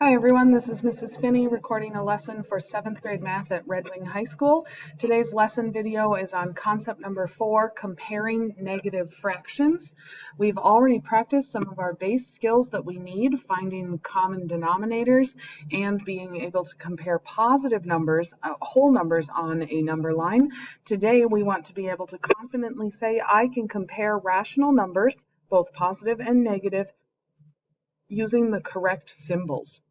Hi everyone, this is Mrs. Finney recording a lesson for 7th grade math at Red Wing High School. Today's lesson video is on concept number 4, comparing negative fractions. We've already practiced some of our base skills that we need, finding common denominators and being able to compare positive numbers, whole numbers on a number line. Today we want to be able to confidently say I can compare rational numbers, both positive and negative, using the correct symbols.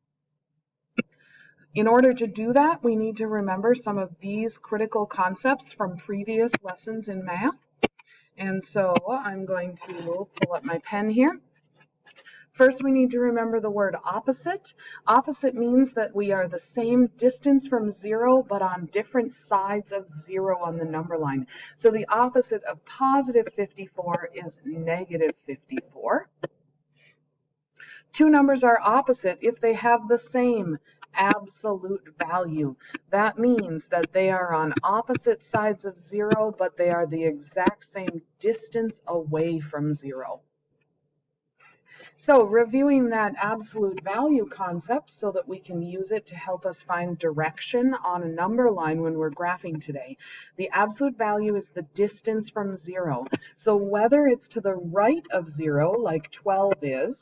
In order to do that, we need to remember some of these critical concepts from previous lessons in math. And so I'm going to pull up my pen here. First, we need to remember the word opposite. Opposite means that we are the same distance from zero, but on different sides of zero on the number line. So the opposite of positive 54 is negative 54. Two numbers are opposite if they have the same absolute value. That means that they are on opposite sides of zero, but they are the exact same distance away from zero. So reviewing that absolute value concept so that we can use it to help us find direction on a number line when we're graphing today. The absolute value is the distance from zero. So whether it's to the right of zero, like 12 is,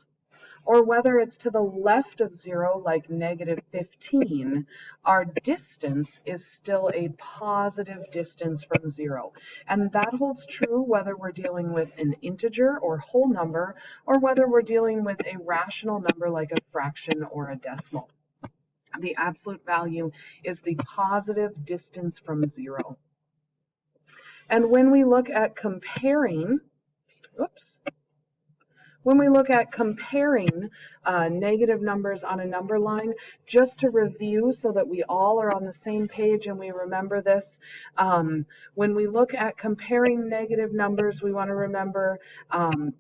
or whether it's to the left of zero, like negative 15, our distance is still a positive distance from zero. And that holds true whether we're dealing with an integer or whole number, or whether we're dealing with a rational number like a fraction or a decimal. The absolute value is the positive distance from zero. And when we look at comparing, negative numbers on a number line, just to review so that we all are on the same page and we remember this, when we look at comparing negative numbers, we want to remember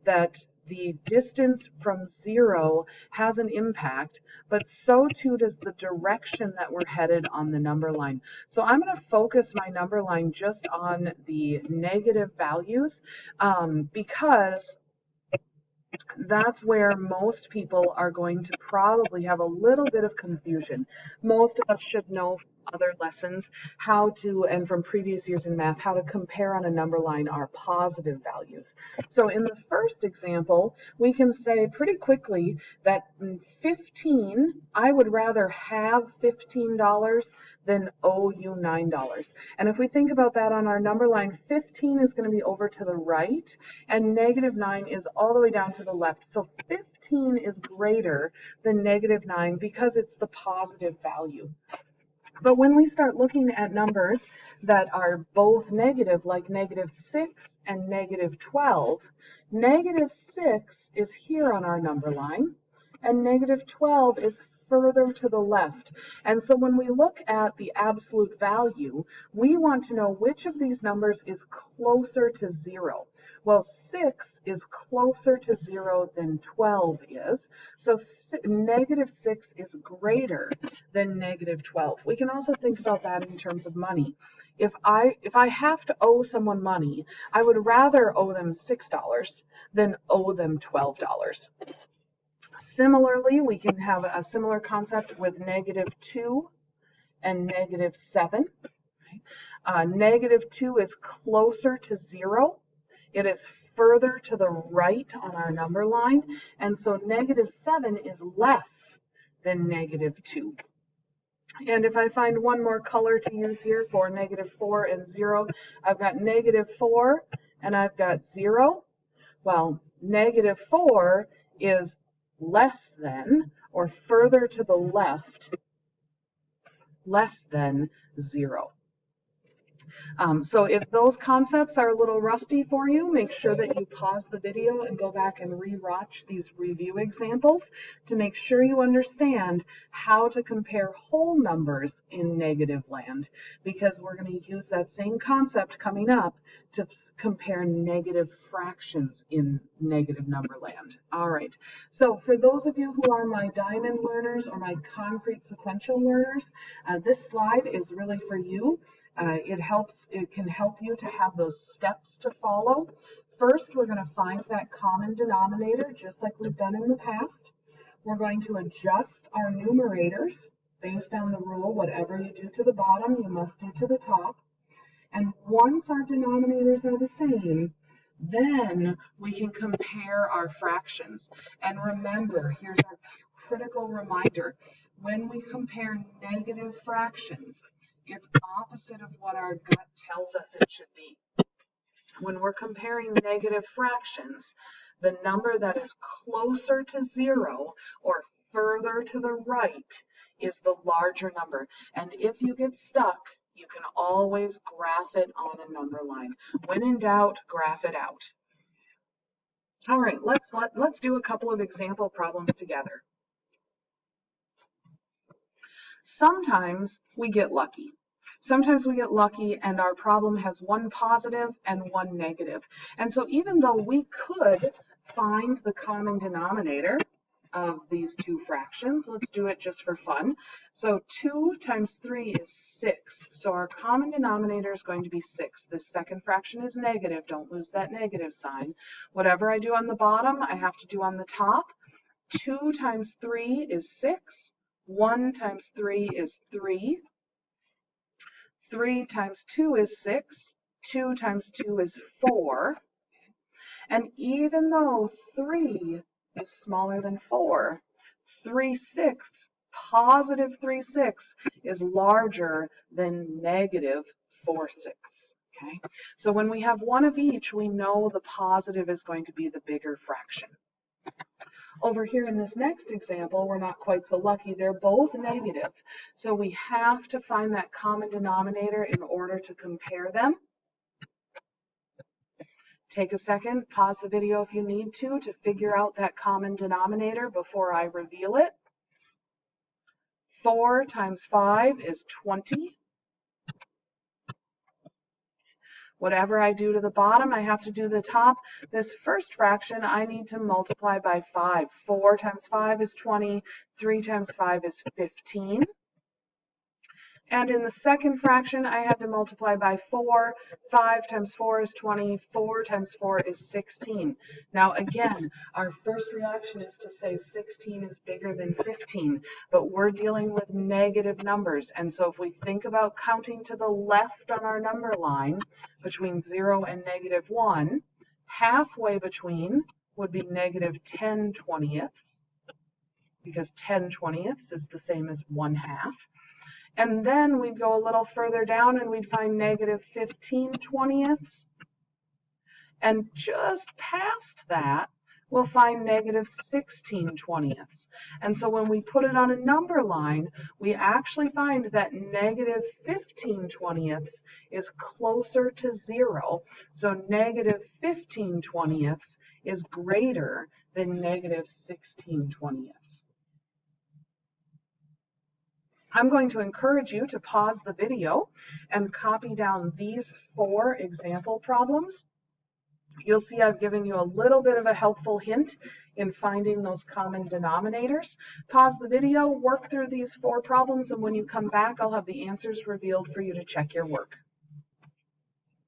that the distance from zero has an impact, but so too does the direction that we're headed on the number line. So I'm going to focus my number line just on the negative values because that's where most people are going to probably have a little bit of confusion. Most of us should know from other lessons how to, and from previous years in math, how to compare on a number line our positive values. So in the first example, we can say pretty quickly that 15, I would rather have $15 than owe you $9. And if we think about that on our number line, 15 is going to be over to the right, and negative 9 is all the way down to the left. So 15 is greater than negative 9 because it's the positive value. But when we start looking at numbers that are both negative, like negative 6 and negative 12, negative 6 is here on our number line, and negative 12 is further to the left. And so when we look at the absolute value, we want to know which of these numbers is closer to 0. Well, 6 is closer to 0 than 12 is, so negative 6 is greater than negative 12. We can also think about that in terms of money. If I have to owe someone money, I would rather owe them $6 than owe them $12. Similarly, we can have a similar concept with negative 2 and negative 7. Negative 2 is closer to 0. It is further to the right on our number line, and so negative 7 is less than negative 2. And if I find one more color to use here for negative 4 and 0, I've got negative 4 and I've got 0. Well, negative 4 is less than, or further to the left, less than 0. So if those concepts are a little rusty for you, make sure that you pause the video and go back and re-watch these review examples to make sure you understand how to compare whole numbers in negative land, because we're going to use that same concept coming up to compare negative fractions in negative number land. All right, so for those of you who are my diamond learners or my concrete sequential learners, this slide is really for you. It can help you to have those steps to follow. First, we're going to find that common denominator, just like we've done in the past. we're going to adjust our numerators based on the rule, whatever you do to the bottom, you must do to the top. And once our denominators are the same, then we can compare our fractions. And remember, here's our critical reminder. When we compare negative fractions, it's opposite of what our gut tells us it should be. When we're comparing negative fractions, the number that is closer to 0 or further to the right is the larger number. And if you get stuck, you can always graph it on a number line. When in doubt, graph it out. All right, let's do a couple of example problems together. Sometimes we get lucky. Sometimes we get lucky and our problem has one positive and one negative. And so even though we could find the common denominator of these two fractions, let's do it just for fun. So 2 times 3 is 6. So our common denominator is going to be 6. This second fraction is negative. Don't lose that negative sign. Whatever I do on the bottom, I have to do on the top. 2 times 3 is 6. 1 times 3 is 3. 3 times 2 is 6. 2 times 2 is 4. And even though 3 is smaller than 4, 3/6, positive 3/6 is larger than negative 4/6. Okay? So when we have one of each, we know the positive is going to be the bigger fraction. Over here in this next example, we're not quite so lucky. They're both negative. So we have to find that common denominator in order to compare them. Take a second, pause the video if you need to figure out that common denominator before I reveal it. 4 times 5 is 20. Whatever I do to the bottom, I have to do the top. This first fraction, I need to multiply by 5. 4 times 5 is 20. 3 times 5 is 15. And in the second fraction, I had to multiply by 4. 5 times 4 is 20. 4 times 4 is 16. Now again, our first reaction is to say 16 is bigger than 15, but we're dealing with negative numbers. And so if we think about counting to the left on our number line between 0 and -1, halfway between would be -10/20, because 10/20 is the same as 1/2. And then we'd go a little further down and we'd find -15/20. And just past that, we'll find -16/20. And so when we put it on a number line, we actually find that -15/20 is closer to 0. So -15/20 is greater than -16/20. I'm going to encourage you to pause the video and copy down these 4 example problems. You'll see I've given you a little bit of a helpful hint in finding those common denominators. Pause the video, work through these 4 problems, and when you come back, I'll have the answers revealed for you to check your work.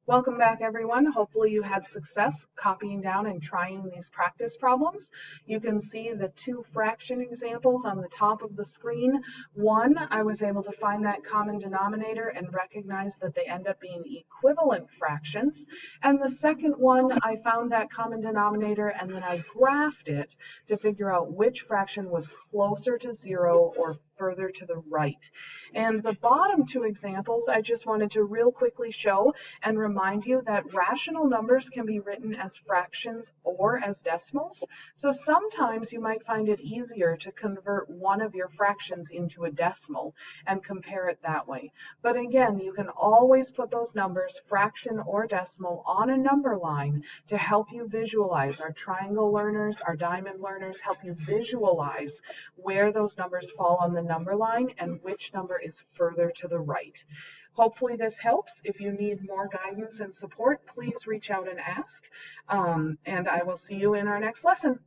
Welcome back, everyone. Hopefully you had success copying down and trying these practice problems. You can see the 2 fraction examples on the top of the screen. One, I was able to find that common denominator and recognize that they end up being equivalent fractions. And the second one, I found that common denominator and then I graphed it to figure out which fraction was closer to 0 or further to the right. And the bottom 2 examples, I just wanted to real quickly show and remind you that rational numbers can be written as fractions or as decimals. So sometimes you might find it easier to convert one of your fractions into a decimal and compare it that way. But again, you can always put those numbers, fraction or decimal, on a number line to help you visualize. Our triangle learners, our diamond learners help you visualize where those numbers fall on the number line and which number is further to the right. Hopefully this helps. If you need more guidance and support, please reach out and ask. And I will see you in our next lesson.